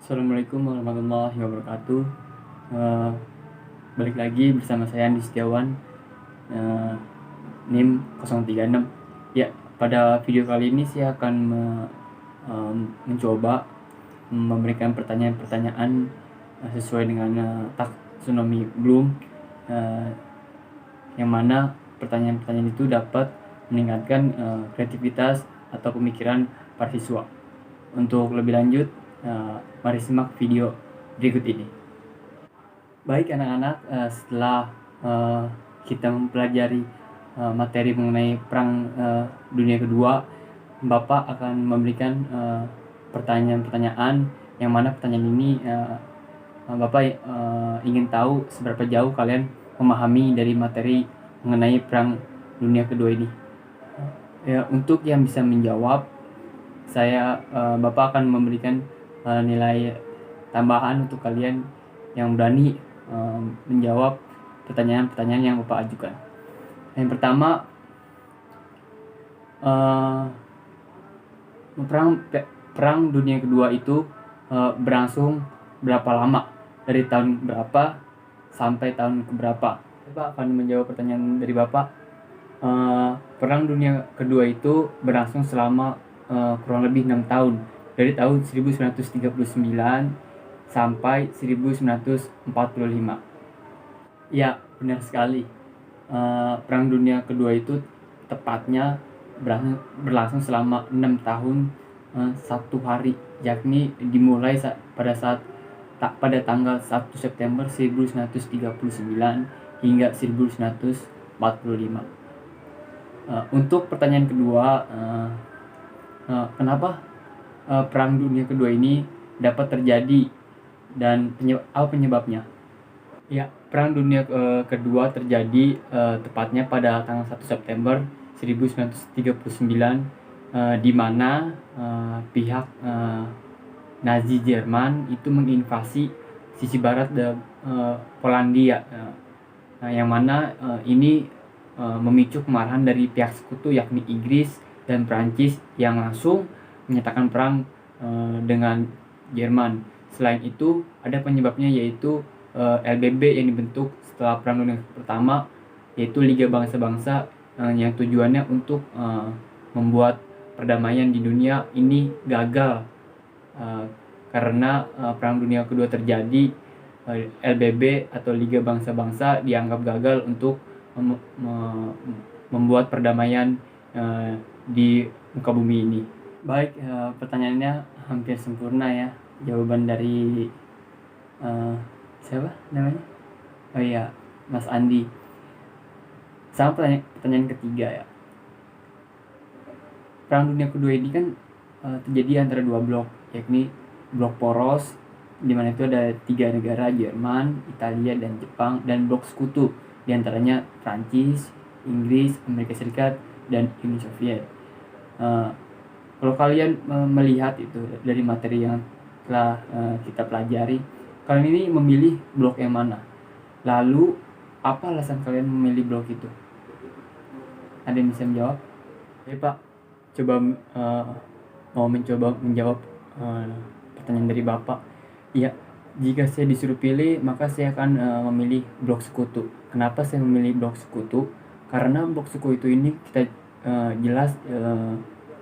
Assalamualaikum warahmatullahi wabarakatuh. Eh, Balik lagi bersama saya Andi Setiawan, eh, NIM 036. Ya, pada video kali ini saya akan mencoba memberikan pertanyaan-pertanyaan sesuai dengan taksonomi Bloom, eh, yang mana pertanyaan-pertanyaan itu dapat meningkatkan kreativitas atau pemikiran para siswa. Untuk lebih lanjut, mari simak video berikut ini. Baik anak-anak, setelah kita mempelajari materi mengenai Perang Dunia Kedua, Bapak akan memberikan pertanyaan-pertanyaan yang mana pertanyaan ini Bapak ingin tahu seberapa jauh kalian memahami dari materi mengenai Perang Dunia Kedua ini. Ya, untuk yang bisa menjawab, Bapak akan memberikan nilai tambahan untuk kalian yang berani menjawab pertanyaan-pertanyaan yang Bapak ajukan. Yang pertama, Perang Dunia Kedua itu berlangsung berapa lama, dari tahun berapa sampai tahun keberapa? Bapak akan menjawab pertanyaan dari Bapak. Perang Dunia Kedua itu berlangsung selama kurang lebih 6 tahun, dari tahun 1939 sampai 1945. Ya, benar sekali. Perang Dunia Kedua itu tepatnya berlangsung selama 6 tahun 1 hari, yakni dimulai pada tanggal 1 September 1939 hingga 1945. Untuk pertanyaan kedua, kenapa Perang Dunia Kedua ini dapat terjadi dan apa penyebabnya? Ya, Perang Dunia Kedua terjadi tepatnya pada tanggal 1 September 1939, di mana pihak Nazi Jerman itu menginvasi sisi barat Polandia, yang mana ini memicu kemarahan dari pihak sekutu yakni Inggris dan Prancis yang langsung menyatakan perang dengan Jerman. Selain itu, ada penyebabnya yaitu LBB yang dibentuk setelah Perang Dunia Pertama, yaitu Liga Bangsa-Bangsa, yang tujuannya untuk membuat perdamaian di dunia ini gagal karena Perang Dunia Kedua terjadi. LBB atau Liga Bangsa-Bangsa dianggap gagal untuk membuat perdamaian di muka bumi ini. Baik, pertanyaannya hampir sempurna ya. Jawaban dari siapa namanya? Oh iya, Mas Andi. Sama pertanyaan ketiga ya. Perang Dunia Kedua ini kan terjadi antara dua blok, yakni blok poros, di mana itu ada 3 negara, Jerman, Italia, dan Jepang, dan blok sekutu, diantaranya Prancis, Inggris, Amerika Serikat, dan Uni Soviet. Kalau kalian melihat itu dari materi yang telah kita pelajari, kalian ini memilih blok yang mana? Lalu apa alasan kalian memilih blok itu? Ada yang bisa menjawab? Oke Pak, mau mencoba menjawab pertanyaan dari Bapak. Ya, jika saya disuruh pilih, maka saya akan memilih blok sekutu. Kenapa saya memilih blok sekutu? Karena blok sekutu ini kita jelas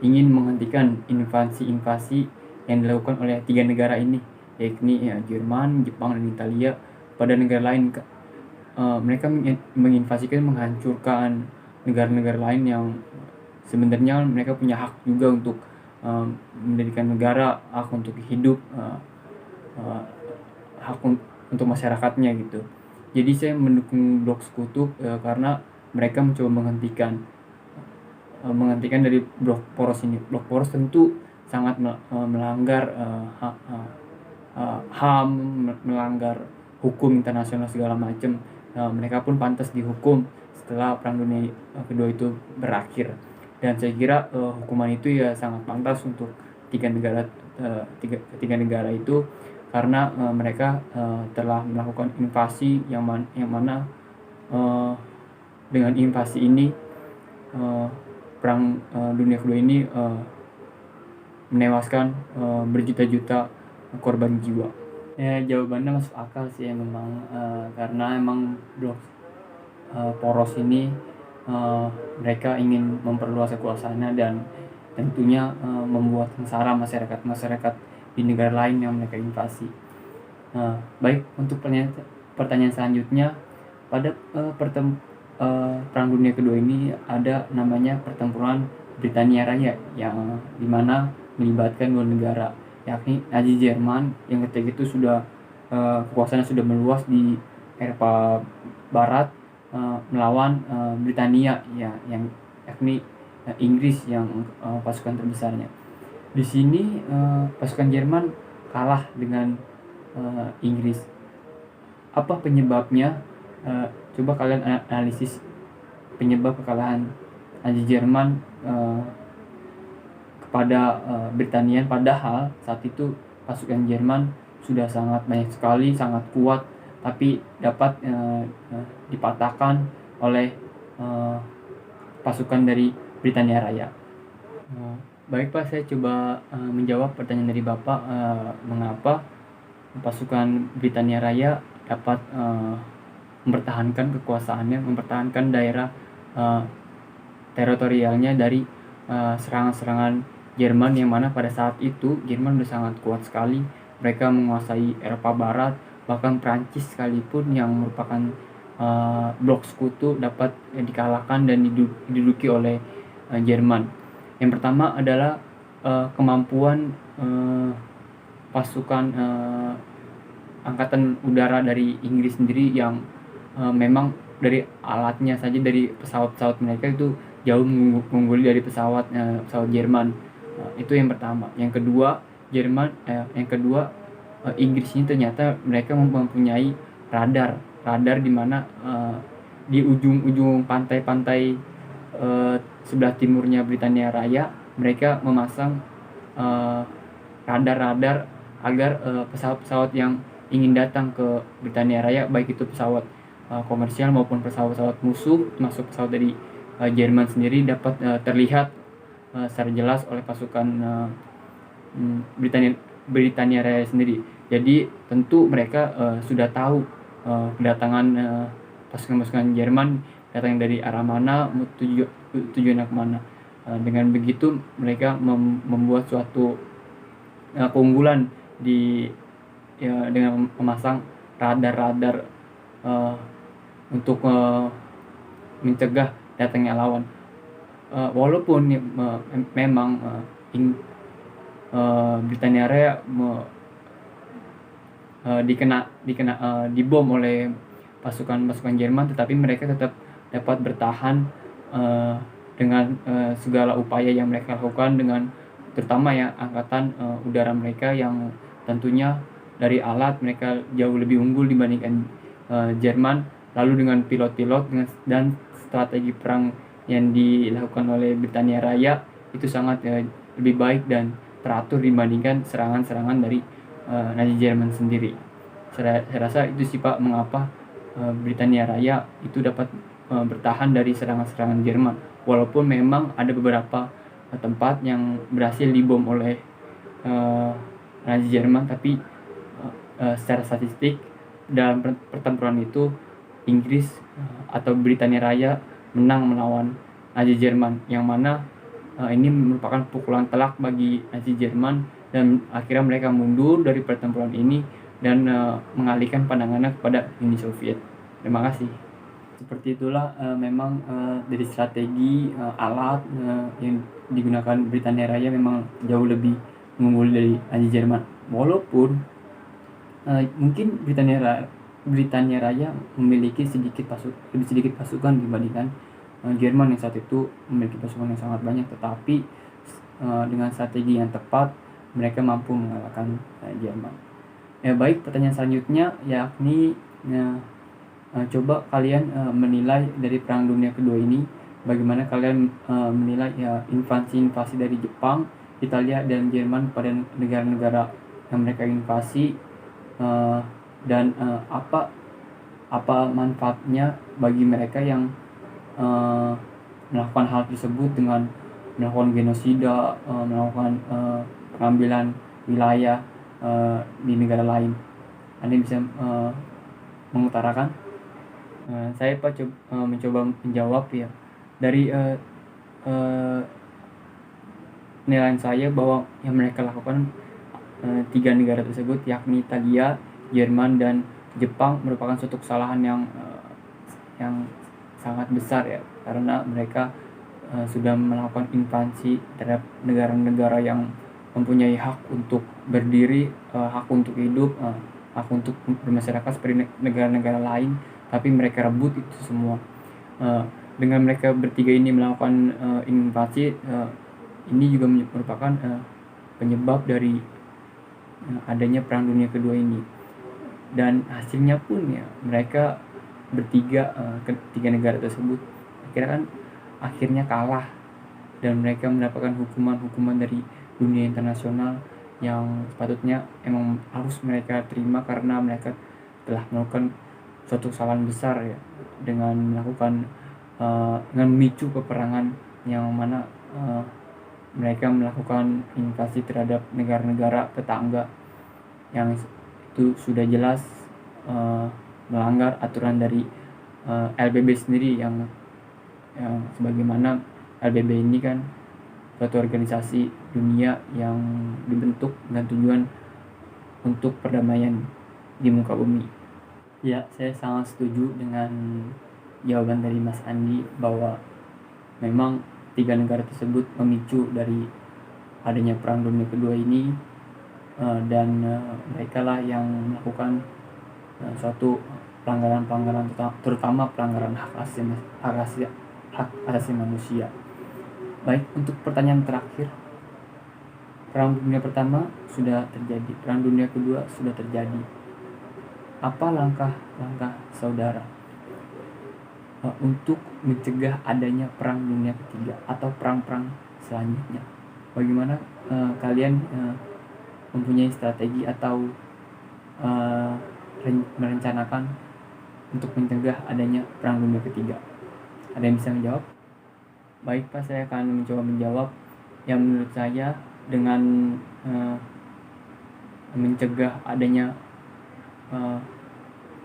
ingin menghentikan invasi-invasi yang dilakukan oleh 3 negara ini, yakni Jerman, Jepang, dan Italia pada negara lain. Mereka menginvasikan, menghancurkan negara-negara lain yang sebenarnya mereka punya hak juga untuk mendirikan negara, hak untuk hidup, hak untuk masyarakatnya gitu. Jadi saya mendukung blok sekutu karena mereka mencoba menghentikan dari blok poros ini. Blok poros tentu sangat melanggar HAM, melanggar hukum internasional segala macam. Mereka pun pantas dihukum setelah Perang Dunia Kedua itu berakhir. Dan saya kira hukuman itu ya sangat pantas untuk tiga negara itu, karena mereka telah melakukan invasi yang mana dengan invasi ini Perang Dunia Kedua ini menewaskan berjuta-juta korban jiwa. Ya jawabannya masuk akal sih ya memang, karena emang blok poros ini mereka ingin memperluas kekuasaannya dan tentunya membuat sengsara masyarakat di negara lain yang mereka invasi. Baik, untuk pertanyaan selanjutnya, pada Perang Dunia Kedua ini ada namanya Pertempuran Britania Raya yang dimana melibatkan dua negara, yakni Nazi Jerman yang ketika itu sudah kekuasaannya sudah meluas di Eropa Barat, melawan Britania ya, yang yakni Inggris yang pasukan terbesarnya. Di sini pasukan Jerman kalah dengan Inggris. Apa penyebabnya? Coba kalian analisis penyebab kekalahan Nazi Jerman kepada Britania, padahal saat itu pasukan Jerman sudah sangat banyak sekali, sangat kuat, tapi dapat dipatahkan oleh pasukan dari Britania Raya. Baik Pak, saya coba menjawab pertanyaan dari Bapak, mengapa pasukan Britania Raya dapat mempertahankan kekuasaannya, mempertahankan daerah teritorialnya dari serangan-serangan Jerman, yang mana pada saat itu Jerman sudah sangat kuat sekali. Mereka menguasai Eropa Barat, bahkan Prancis sekalipun yang merupakan blok sekutu dapat dikalahkan dan diduduki oleh Jerman. Yang pertama adalah kemampuan pasukan angkatan udara dari Inggris sendiri yang memang dari alatnya saja, dari pesawat-pesawat mereka itu jauh mengungguli dari pesawat Jerman. Itu yang pertama. Yang kedua, Inggris ini ternyata mereka mempunyai radar di mana di ujung-ujung pantai-pantai sebelah timurnya Britania Raya mereka memasang radar-radar agar pesawat-pesawat yang ingin datang ke Britania Raya, baik itu pesawat komersial maupun pesawat-pesawat musuh, termasuk pesawat dari Jerman sendiri, dapat terlihat secara jelas oleh pasukan Britania Raya sendiri. Jadi tentu mereka sudah tahu kedatangan pasukan-pasukan Jerman datang dari arah mana, tujuannya kemana. Dengan begitu mereka membuat suatu keunggulan dengan memasang radar-radar untuk mencegah datangnya lawan. Walaupun memang Britania Raya dibom oleh pasukan Jerman, tetapi mereka tetap dapat bertahan dengan segala upaya yang mereka lakukan, dengan terutama ya angkatan udara mereka yang tentunya dari alat mereka jauh lebih unggul dibandingkan Jerman. Lalu dengan pilot-pilot dan strategi perang yang dilakukan oleh Britania Raya itu sangat lebih baik dan teratur dibandingkan serangan-serangan dari Nazi Jerman sendiri. Saya rasa itu sih Pak, mengapa Britania Raya itu dapat bertahan dari serangan-serangan Jerman, walaupun memang ada beberapa tempat yang berhasil dibom oleh Nazi Jerman, tapi secara statistik dalam pertempuran itu Inggris atau Britania Raya menang melawan Nazi Jerman, yang mana ini merupakan pukulan telak bagi Nazi Jerman, dan akhirnya mereka mundur dari pertempuran ini dan mengalihkan pandangannya kepada Uni Soviet. Terima kasih. Seperti itulah memang dari strategi alat yang digunakan Britania Raya memang jauh lebih unggul dari Nazi Jerman. Walaupun mungkin Britania Raya memiliki lebih sedikit pasukan dibandingkan Jerman yang saat itu memiliki pasukan yang sangat banyak, tetapi dengan strategi yang tepat mereka mampu mengalahkan Jerman. Baik, pertanyaan selanjutnya yakni coba kalian menilai dari Perang Dunia Kedua ini, bagaimana kalian menilai invasi dari Jepang, Italia, dan Jerman pada negara-negara yang mereka invasi, dan apa manfaatnya bagi mereka yang melakukan hal tersebut dengan melakukan genosida, melakukan pengambilan wilayah di negara lain. Anda bisa mengutarakan? Saya mencoba menjawab ya dari penilaian saya bahwa yang mereka lakukan, 3 negara tersebut yakni Italia, Jerman, dan Jepang merupakan suatu kesalahan yang sangat besar ya, karena mereka sudah melakukan invasi terhadap negara-negara yang mempunyai hak untuk berdiri, hak untuk hidup, hak untuk bermasyarakat seperti negara-negara lain, tapi mereka rebut itu semua. Dengan mereka bertiga ini melakukan invasi, ini juga merupakan penyebab dari adanya Perang Dunia Kedua ini. Dan hasilnya pun ya mereka bertiga, ketiga negara tersebut akhirnya kalah, dan mereka mendapatkan hukuman dari dunia internasional yang sepatutnya emang harus mereka terima, karena mereka telah melakukan suatu kesalahan besar ya, dengan dengan memicu peperangan yang mana mereka melakukan invasi terhadap negara-negara tetangga yang itu sudah jelas melanggar aturan dari LBB sendiri, yang sebagaimana LBB ini kan suatu organisasi dunia yang dibentuk dengan tujuan untuk perdamaian di muka bumi. Ya, saya sangat setuju dengan jawaban dari Mas Andi bahwa memang 3 negara tersebut memicu dari adanya Perang Dunia Kedua ini, dan mereka lah yang melakukan suatu pelanggaran-pelanggaran, terutama pelanggaran hak asasi manusia. Baik, untuk pertanyaan terakhir, Perang Dunia Pertama sudah terjadi, Perang Dunia Kedua sudah terjadi. Apa langkah-langkah saudara untuk mencegah adanya Perang Dunia Ketiga atau perang-perang selanjutnya? Bagaimana kalian mempunyai strategi atau merencanakan untuk mencegah adanya Perang Dunia Ketiga? Ada yang bisa menjawab? Baik Pak, saya akan mencoba menjawab. Yang menurut saya, dengan mencegah adanya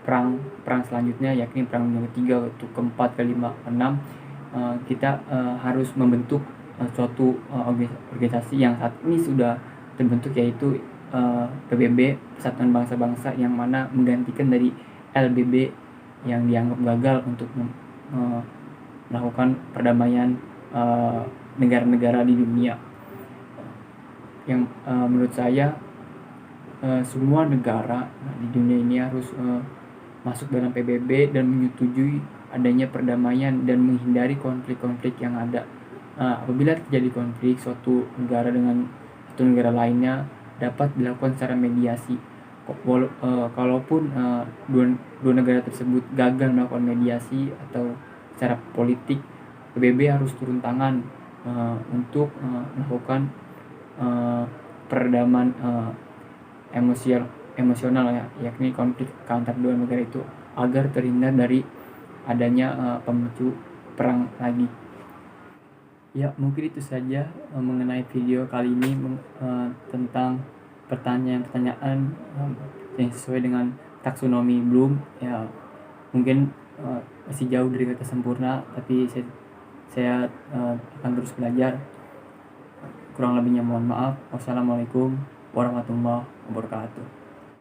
perang selanjutnya, yakni Perang Dunia Ketiga, keempat, kelima, keenam, kita harus membentuk suatu organisasi yang saat ini sudah terbentuk, yaitu PBB, Persatuan Bangsa-Bangsa, yang mana menggantikan dari LBB yang dianggap gagal untuk melakukan perdamaian negara-negara di dunia. Yang menurut saya semua negara di dunia ini harus masuk dalam PBB dan menyetujui adanya perdamaian dan menghindari konflik-konflik yang ada. Apabila terjadi konflik suatu negara dengan satu negara lainnya, dapat dilakukan secara mediasi. Kalaupun dua negara tersebut gagal melakukan mediasi atau secara politik, PBB harus turun tangan untuk melakukan peredaman emosional ya, yakni konflik antara dua negara itu, agar terhindar dari adanya pemicu perang lagi. Ya, mungkin itu saja mengenai video kali ini tentang pertanyaan-pertanyaan yang sesuai dengan taksonomi Bloom ya. Mungkin masih jauh dari kata sempurna, tapi saya akan terus belajar. Kurang lebihnya mohon maaf. Wassalamualaikum warahmatullahi wabarakatuh.